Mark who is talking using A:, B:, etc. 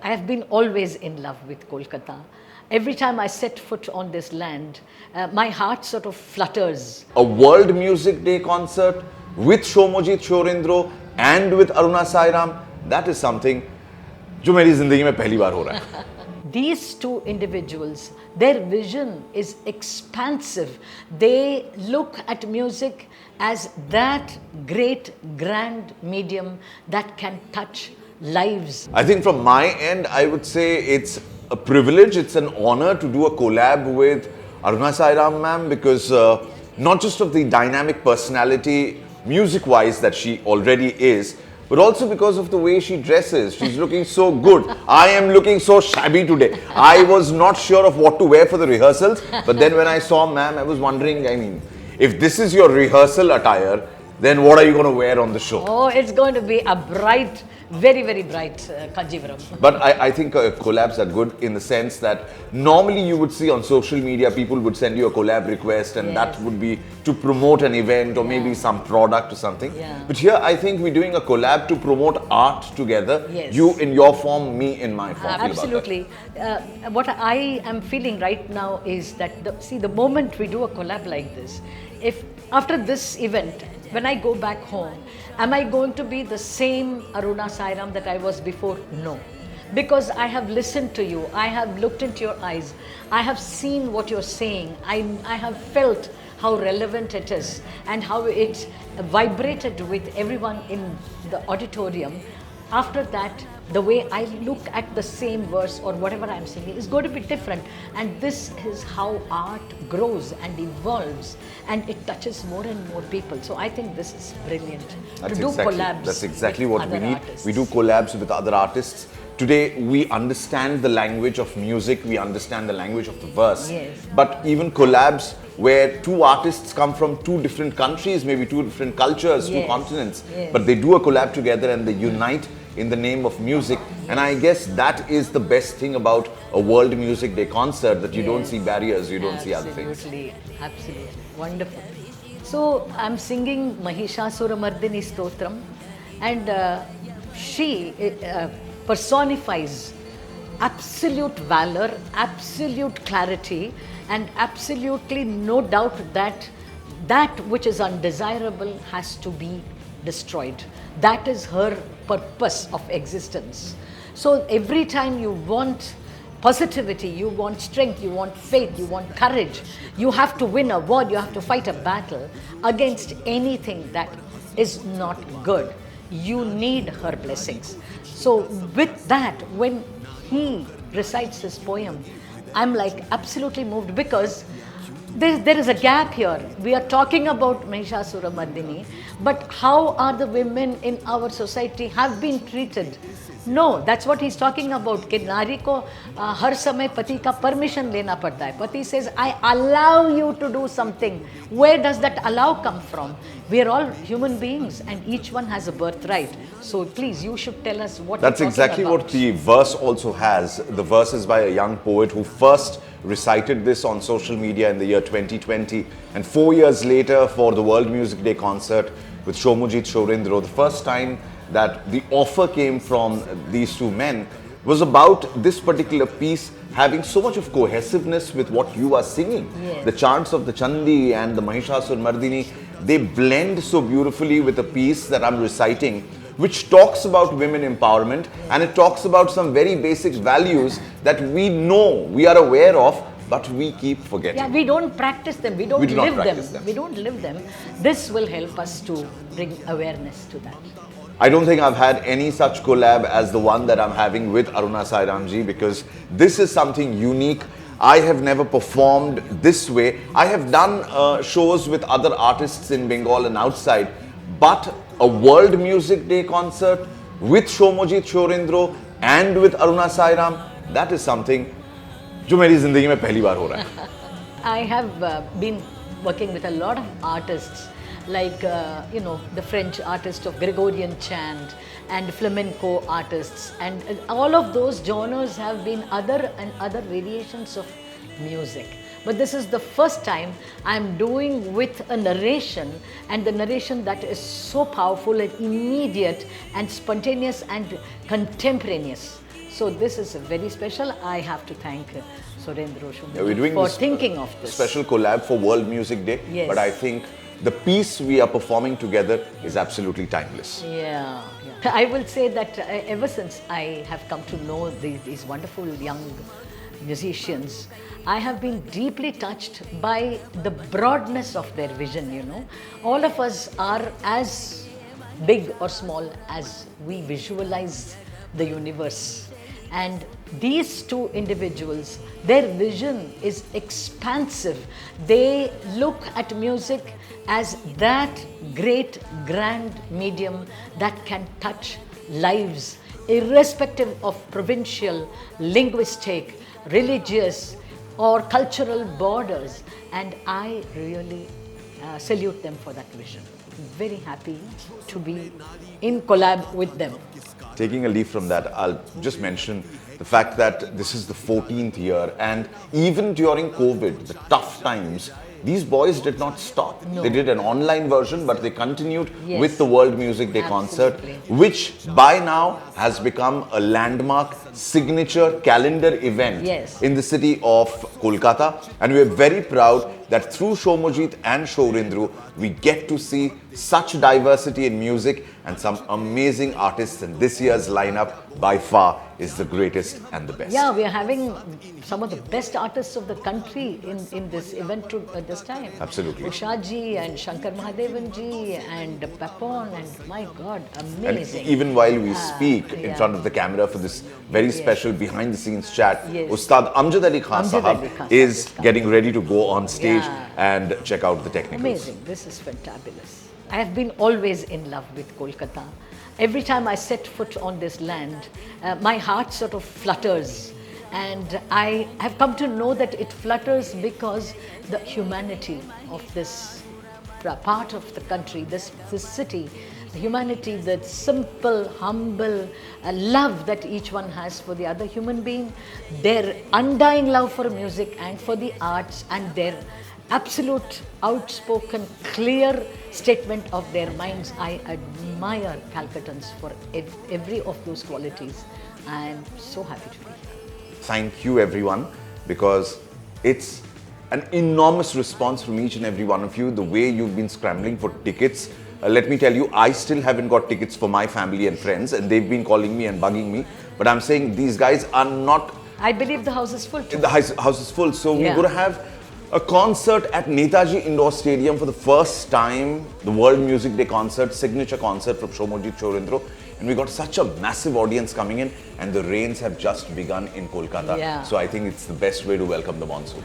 A: I have been always in love with Kolkata. Every time I set foot on this land, my heart sort of flutters.
B: A World Music Day concert with Soumyojit Sourendro and with Aruna Sairam, that is something जो मेरी जिंदगी में पहली बार हो रहा है.
A: These two individuals, their vision is expansive. They look at music as that great, grand medium that can touch lives.
B: I think from my end, I would say it's a privilege, it's an honor to do a collab with Aruna Sairam ma'am, because not just of the dynamic personality, music-wise, that she already is, but also because of the way she dresses. She's looking so good. I am looking so shabby today. I was not sure of what to wear for the rehearsals, but then when I saw ma'am, I was wondering, I mean, if this is your rehearsal attire, then what are you going to wear on the show?
A: Oh, it's going to be a bright, very, very bright Kanjivaram.
B: But I think collabs are good in the sense that normally you would see on social media, people would send you a collab request, and that would be to promote an event or maybe some product or something.
A: Yeah.
B: But here I think we're doing a collab to promote art together.
A: Yes.
B: You in your form, me in my form.
A: Absolutely. What I am feeling right now is that, the moment we do a collab like this, if after this event, when I go back home, am I going to be the same Aruna Sairam that I was before? No. Because I have listened to you, I have looked into your eyes, I have seen what you're saying, I have felt how relevant it is and how it vibrated with everyone in the auditorium. After that, the way I look at the same verse or whatever I'm singing is going to be different. And this is how art grows and evolves, and it touches more and more people. So I think this is brilliant. Collabs.
B: That's exactly what we need.
A: Artists.
B: We do collabs with other artists. Today, we understand the language of music, we understand the language of the verse.
A: Yes.
B: But even collabs where two artists come from two different countries, maybe two different cultures, two continents, but they do a collab together and they unite in the name of music. And I guess that is the best thing about a World Music Day concert, that you don't see barriers, you don't see other things.
A: Absolutely. Wonderful. So I'm singing Mahishasuramardini Stotram, and she personifies absolute valor, absolute clarity, and absolutely no doubt that that which is undesirable has to be destroyed. That is her purpose of existence. So every time you want positivity, you want strength, you want faith, you want courage, you have to win a war, you have to fight a battle against anything that is not good. You need her blessings. So with that, when he recites his poem, I'm like absolutely moved, because there is a gap here. We are talking about Mahishasuramardini, but how are the women in our society have been treated? No, that's what he's talking about. कि नारी को हर समय पति का permission लेना पड़ता है. Pati says, I allow you to do something. Where does that allow come from? We are all human beings and each one has a birthright. So please, you should tell us what
B: That's exactly what the verse also has. The verse is by a young poet who first recited this on social media in the year 2020. And 4 years later, for the World Music Day concert with Soumyojit Sourendro, the first time that the offer came from these two men was about this particular piece having so much of cohesiveness with what you are singing.
A: Yes.
B: The chants of the Chandi and the Mahishasuramardini, they blend so beautifully with a piece that I'm reciting, which talks about women empowerment, and it talks about some very basic values that we know, we are aware of, but we keep forgetting.
A: Yeah, we don't practice them. We do
B: not
A: live
B: practice
A: them. We don't live them. This will help us to bring awareness to that.
B: I don't think I've had any such collab as the one that I'm having with Aruna Sairam ji, because this is something unique. I have never performed this way. I have done shows with other artists in Bengal and outside, but a World Music Day concert with Soumyojit Sourendro and with Aruna Sairam, that is something जो मेरी जिंदगी में पहली बार हो रहा है.
A: I have been working with a lot of artists, like the French artist of Gregorian chant and flamenco artists, and all of those genres have been other variations of music. But this is the first time I'm doing with a narration, and the narration that is so powerful and immediate and spontaneous and contemporaneous. So this is very special. I have to thank Sourendro
B: We're doing
A: Soumyojit for
B: this,
A: thinking of this.
B: special collab for World Music Day.
A: Yes.
B: But I think the piece we are performing together is absolutely timeless.
A: Yeah. I will say that ever since I have come to know these wonderful young musicians, I have been deeply touched by the broadness of their vision, you know. All of us are as big or small as we visualize the universe. And these two individuals, their vision is expansive. They look at music as that great, grand medium that can touch lives, irrespective of provincial, linguistic, religious, or cultural borders. And I really salute them for that vision. Very happy to be in collab with them.
B: Taking a leaf from that, I'll just mention the fact that this is the 14th year, and even during COVID, the tough times, these boys did not stop.
A: No.
B: They did an online version, but they continued
A: Yes.
B: with the World Music Day concert,
A: Absolutely.
B: which by now has become a landmark signature calendar event
A: Yes.
B: in the city of Kolkata. And we are very proud that through Soumyojit and Sourendro, we get to see such diversity in music and some amazing artists. And this year's lineup by far is the greatest and the best.
A: Yeah, we are having some of the best artists of the country in this event this time.
B: Absolutely.
A: Usha ji and Shankar Mahadevan ji and Papon, and my God,
B: And
A: amazing.
B: even while we speak in
A: yeah.
B: front of the camera for this very special behind the scenes chat,
A: Yes.
B: Ustad Amjad Ali Khan
A: Amjad
B: Sahab
A: Ali Khan
B: is
A: Sahab is
B: getting ready to go on stage
A: Yeah.
B: and check out the technicals.
A: Amazing. This is fantabulous. I have been always in love with Kolkata. Every time I set foot on this land, my heart sort of flutters. And I have come to know that it flutters because the humanity of this part of the country, this city, the humanity, the simple, humble love that each one has for the other human being, their undying love for music and for the arts, and their absolute, outspoken, clear statement of their minds. I admire Calcuttans for every of those qualities. I am so happy to be here.
B: Thank you everyone, because it's an enormous response from each and every one of you, the way you've been scrambling for tickets. Let me tell you, I still haven't got tickets for my family and friends, and they've been calling me and bugging me. But I'm saying these guys are not...
A: I believe the house is full too.
B: The house is full, so
A: Yeah.
B: we're going to have a concert at Netaji Indoor Stadium for the first time, the World Music Day concert, signature concert from Soumyojit Sourendro. And we got such a massive audience coming in, and the rains have just begun in Kolkata.
A: Yeah.
B: So I think it's the best way to welcome the monsoon.